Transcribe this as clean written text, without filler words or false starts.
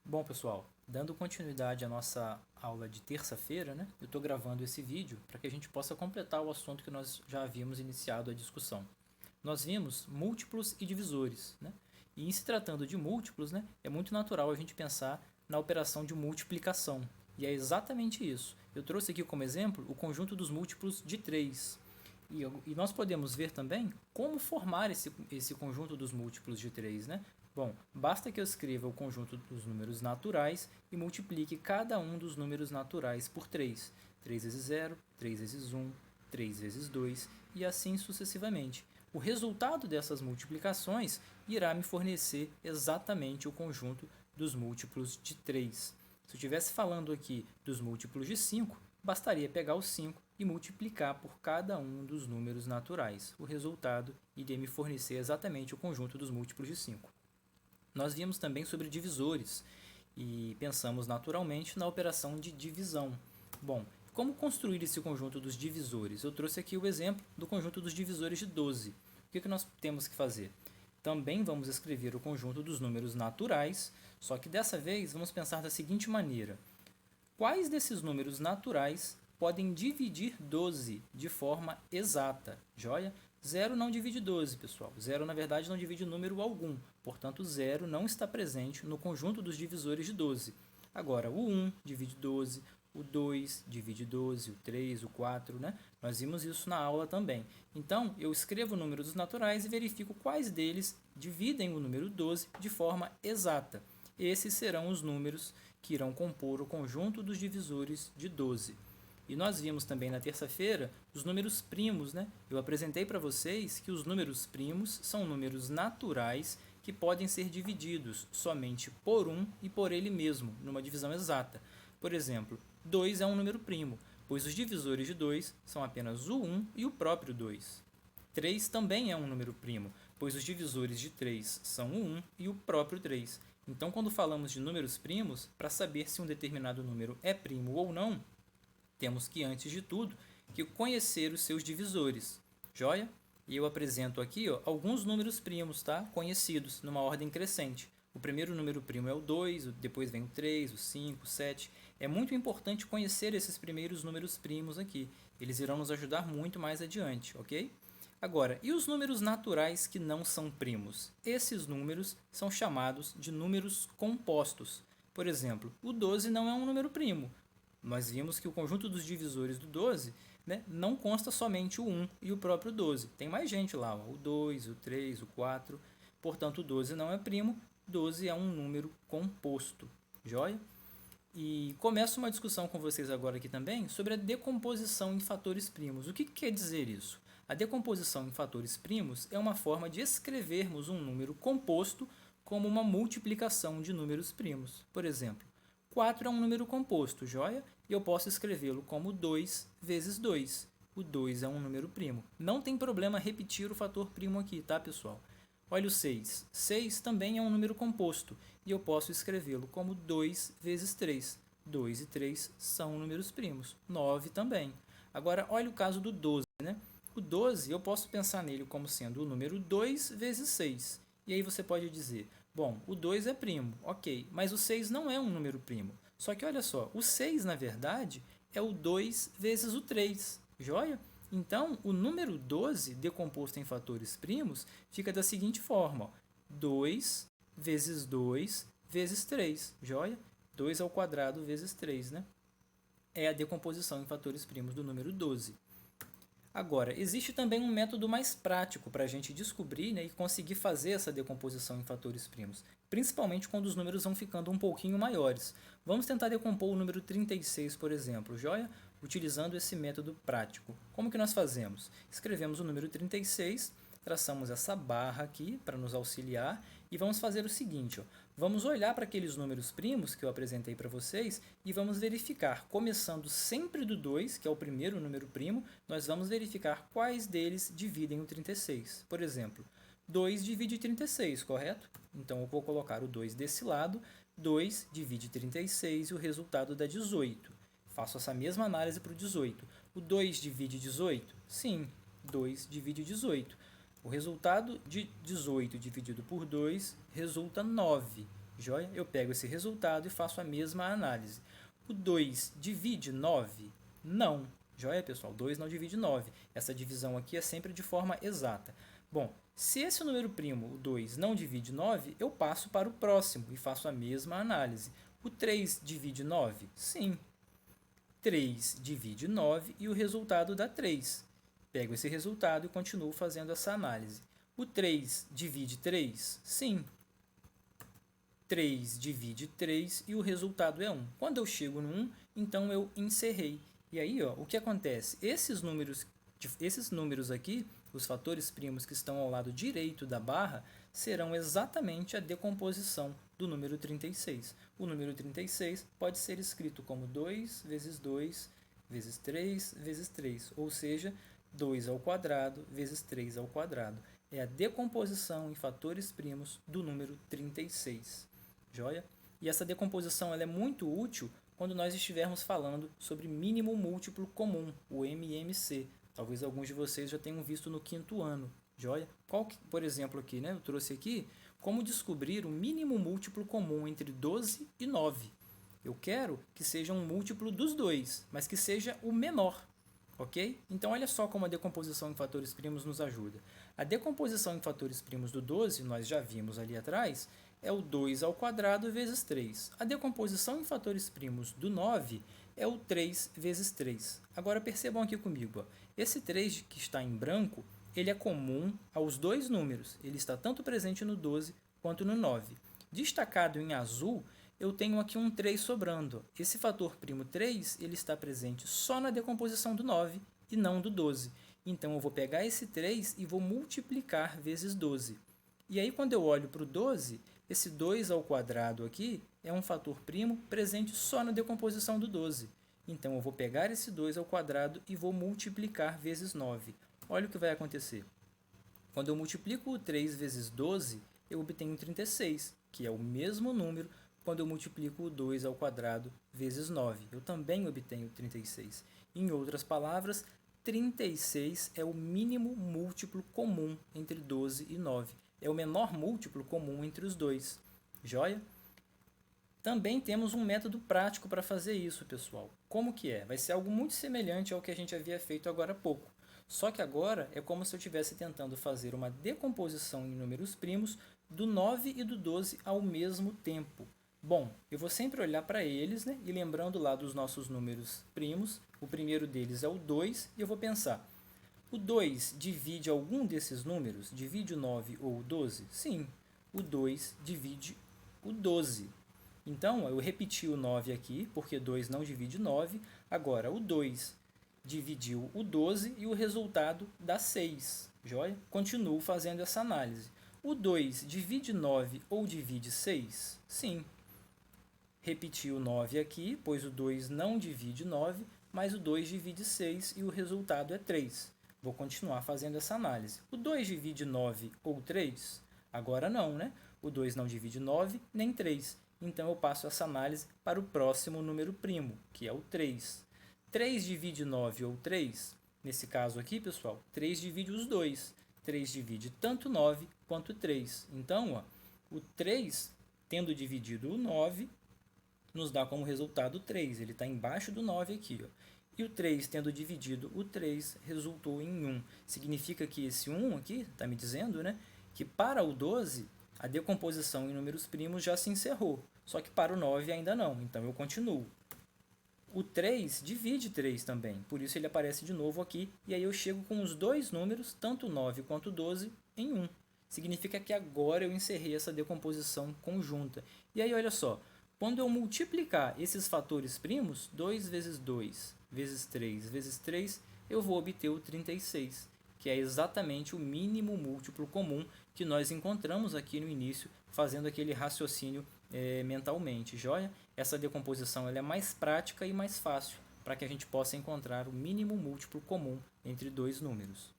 Bom, pessoal, dando continuidade à nossa aula de terça-feira, né, eu estou gravando esse vídeo para que a gente possa completar o assunto que nós já havíamos iniciado a discussão. Nós vimos múltiplos e divisores, né? E em se tratando de múltiplos, né, é muito natural a gente pensar na operação de multiplicação. E é exatamente isso. Eu trouxe aqui como exemplo o conjunto dos múltiplos de 3. E nós podemos ver também como formar esse conjunto dos múltiplos de 3, né? Bom, basta que eu escreva o conjunto dos números naturais e multiplique cada um dos números naturais por 3. 3 vezes 0, 3 vezes 1, 3 vezes 2 e assim sucessivamente. O resultado dessas multiplicações irá me fornecer exatamente o conjunto dos múltiplos de 3. Se eu estivesse falando aqui dos múltiplos de 5, bastaria pegar o 5 e multiplicar por cada um dos números naturais. O resultado iria me fornecer exatamente o conjunto dos múltiplos de 5. Nós vimos também sobre divisores e pensamos naturalmente na operação de divisão. Bom, como construir esse conjunto dos divisores? Eu trouxe aqui o exemplo do conjunto dos divisores de 12. O que nós temos que fazer? Também vamos escrever o conjunto dos números naturais, só que dessa vez vamos pensar da seguinte maneira: quais desses números naturais podem dividir 12 de forma exata? Joia? Zero não divide 12, pessoal. Zero, na verdade, não divide número algum. Portanto, zero não está presente no conjunto dos divisores de 12. Agora, o 1 divide 12, o 2 divide 12, o 3, o 4, né? Nós vimos isso na aula também. Então, eu escrevo o número dos naturais e verifico quais deles dividem o número 12 de forma exata. Esses serão os números que irão compor o conjunto dos divisores de 12. E nós vimos também na terça-feira os números primos, né? Eu apresentei para vocês que os números primos são números naturais que podem ser divididos somente por um e por ele mesmo, numa divisão exata. Por exemplo, 2 é um número primo, pois os divisores de 2 são apenas o 1 e o próprio 2. 3 também é um número primo, pois os divisores de 3 são o 1 e o próprio 3. Então, quando falamos de números primos, para saber se um determinado número é primo ou não, temos que, antes de tudo, que conhecer os seus divisores. Joia? E eu apresento aqui alguns números primos, tá? Conhecidos, numa ordem crescente. O primeiro número primo é o 2, depois vem o 3, o 5, o 7. É muito importante conhecer esses primeiros números primos aqui. Eles irão nos ajudar muito mais adiante, ok? Agora, e os números naturais que não são primos? Esses números são chamados de números compostos. Por exemplo, o 12 não é um número primo. Nós vimos que o conjunto dos divisores do 12, né, não consta somente o 1 e o próprio 12. Tem mais gente lá, o 2, o 3, o 4. Portanto, o 12 não é primo, 12 é um número composto. Joia? E começo uma discussão com vocês agora aqui também sobre a decomposição em fatores primos. O que quer dizer isso? A decomposição em fatores primos é uma forma de escrevermos um número composto como uma multiplicação de números primos. Por exemplo, 4 é um número composto, joia? E eu posso escrevê-lo como 2 vezes 2. O 2 é um número primo. Não tem problema repetir o fator primo aqui, tá, pessoal? Olha o 6. 6 também é um número composto e eu posso escrevê-lo como 2 vezes 3. 2 e 3 são números primos. 9 também. Agora, olha o caso do 12, né? O 12, eu posso pensar nele como sendo o número 2 vezes 6. E aí você pode dizer, bom, o 2 é primo, ok, mas o 6 não é um número primo. Só que olha só, o 6, na verdade, é o 2 vezes o 3, joia? Então, o número 12, decomposto em fatores primos, fica da seguinte forma, ó, 2 vezes 2 vezes 3, joia? 2 ao quadrado vezes 3, né? É a decomposição em fatores primos do número 12. Agora, existe também um método mais prático para a gente descobrir, né, e conseguir fazer essa decomposição em fatores primos, principalmente quando os números vão ficando um pouquinho maiores. Vamos tentar decompor o número 36, por exemplo, joia? Utilizando esse método prático. Como que nós fazemos? Escrevemos o número 36, traçamos essa barra aqui para nos auxiliar e vamos fazer o seguinte, ó, vamos olhar para aqueles números primos que eu apresentei para vocês e vamos verificar, começando sempre do 2, que é o primeiro número primo, nós vamos verificar quais deles dividem o 36. Por exemplo, 2 divide 36, correto? Então, eu vou colocar o 2 desse lado, 2 divide 36 e o resultado dá 18. Faço essa mesma análise para o 18. O 2 divide 18? Sim, 2 divide 18. O resultado de 18 dividido por 2 resulta 9. joia? Eu pego esse resultado e faço a mesma análise. O 2 divide 9? Não, joia, pessoal? 2 não divide 9. Essa divisão aqui é sempre de forma exata. Bom, se esse número primo, o 2, não divide 9, eu passo para o próximo e faço a mesma análise. O 3 divide 9? Sim. 3 divide 9 e o resultado dá 3. Pego esse resultado e continuo fazendo essa análise. O 3 divide 3? Sim. 3 divide 3 e o resultado é 1. Quando eu chego no 1, então eu encerrei. E aí, ó, o que acontece? Esses números aqui, os fatores primos que estão ao lado direito da barra, serão exatamente a decomposição do número 36. O número 36 pode ser escrito como 2 vezes 2 vezes 3 vezes 3, ou seja, 2 ao quadrado vezes 3 ao quadrado. É a decomposição em fatores primos do número 36. Joia? E essa decomposição ela é muito útil quando nós estivermos falando sobre mínimo múltiplo comum, o MMC. Talvez alguns de vocês já tenham visto no 5º ano. Joia? Por exemplo, aqui, né, eu trouxe aqui como descobrir o mínimo múltiplo comum entre 12 e 9. Eu quero que seja um múltiplo dos dois, mas que seja o menor. Ok? Então, olha só como a decomposição em fatores primos nos ajuda. A decomposição em fatores primos do 12, nós já vimos ali atrás, é o 2 ao quadrado vezes 3. A decomposição em fatores primos do 9 é o 3 vezes 3. Agora, percebam aqui comigo, ó, esse 3 que está em branco, ele é comum aos dois números. Ele está tanto presente no 12 quanto no 9. Destacado em azul, eu tenho aqui um 3 sobrando. Esse fator primo 3 ele está presente só na decomposição do 9 e não do 12. Então, eu vou pegar esse 3 e vou multiplicar vezes 12. E aí, quando eu olho para o 12, esse 2 ao quadrado aqui é um fator primo presente só na decomposição do 12. Então, eu vou pegar esse 2 ao quadrado e vou multiplicar vezes 9. Olha o que vai acontecer. Quando eu multiplico o 3 vezes 12, eu obtenho 36, que é o mesmo número quando eu multiplico o 2 ao quadrado vezes 9. Eu também obtenho 36. Em outras palavras, 36 é o mínimo múltiplo comum entre 12 e 9. É o menor múltiplo comum entre os dois. Joia? Também temos um método prático para fazer isso, pessoal. Como que é? Vai ser algo muito semelhante ao que a gente havia feito agora há pouco. Só que agora é como se eu estivesse tentando fazer uma decomposição em números primos do 9 e do 12 ao mesmo tempo. Bom, eu vou sempre olhar para eles, né? E lembrando lá dos nossos números primos, o primeiro deles é o 2, e eu vou pensar, o 2 divide algum desses números? Divide o 9 ou o 12? Sim, o 2 divide o 12. Então, eu repeti o 9 aqui, porque 2 não divide 9. Agora, o 2 dividiu o 12 e o resultado dá 6. Joia? Continuo fazendo essa análise. O 2 divide 9 ou divide 6? Sim. Repeti o 9 aqui, pois o 2 não divide 9, mas o 2 divide 6 e o resultado é 3. Vou continuar fazendo essa análise. O 2 divide 9 ou 3? Agora não, né? O 2 não divide 9 nem 3. Então, eu passo essa análise para o próximo número primo, que é o 3. 3 divide 9 ou 3? Nesse caso aqui, pessoal, 3 divide os dois. 3 divide tanto 9 quanto 3. Então, ó, o 3, tendo dividido o 9, nos dá como resultado 3. Ele está embaixo do 9 aqui. Ó. E o 3, tendo dividido o 3, resultou em 1. Significa que esse 1 aqui, está me dizendo, né, que para o 12, a decomposição em números primos já se encerrou. Só que para o 9 ainda não. Então, eu continuo. O 3 divide 3 também, por isso ele aparece de novo aqui, e aí eu chego com os dois números, tanto o 9 quanto o 12, em 1. Significa que agora eu encerrei essa decomposição conjunta. E aí, olha só, quando eu multiplicar esses fatores primos, 2 vezes 2 vezes 3 vezes 3, eu vou obter o 36, que é exatamente o mínimo múltiplo comum que nós encontramos aqui no início, fazendo aquele raciocínio mentalmente, joia? Essa decomposição ela é mais prática e mais fácil para que a gente possa encontrar o mínimo múltiplo comum entre dois números.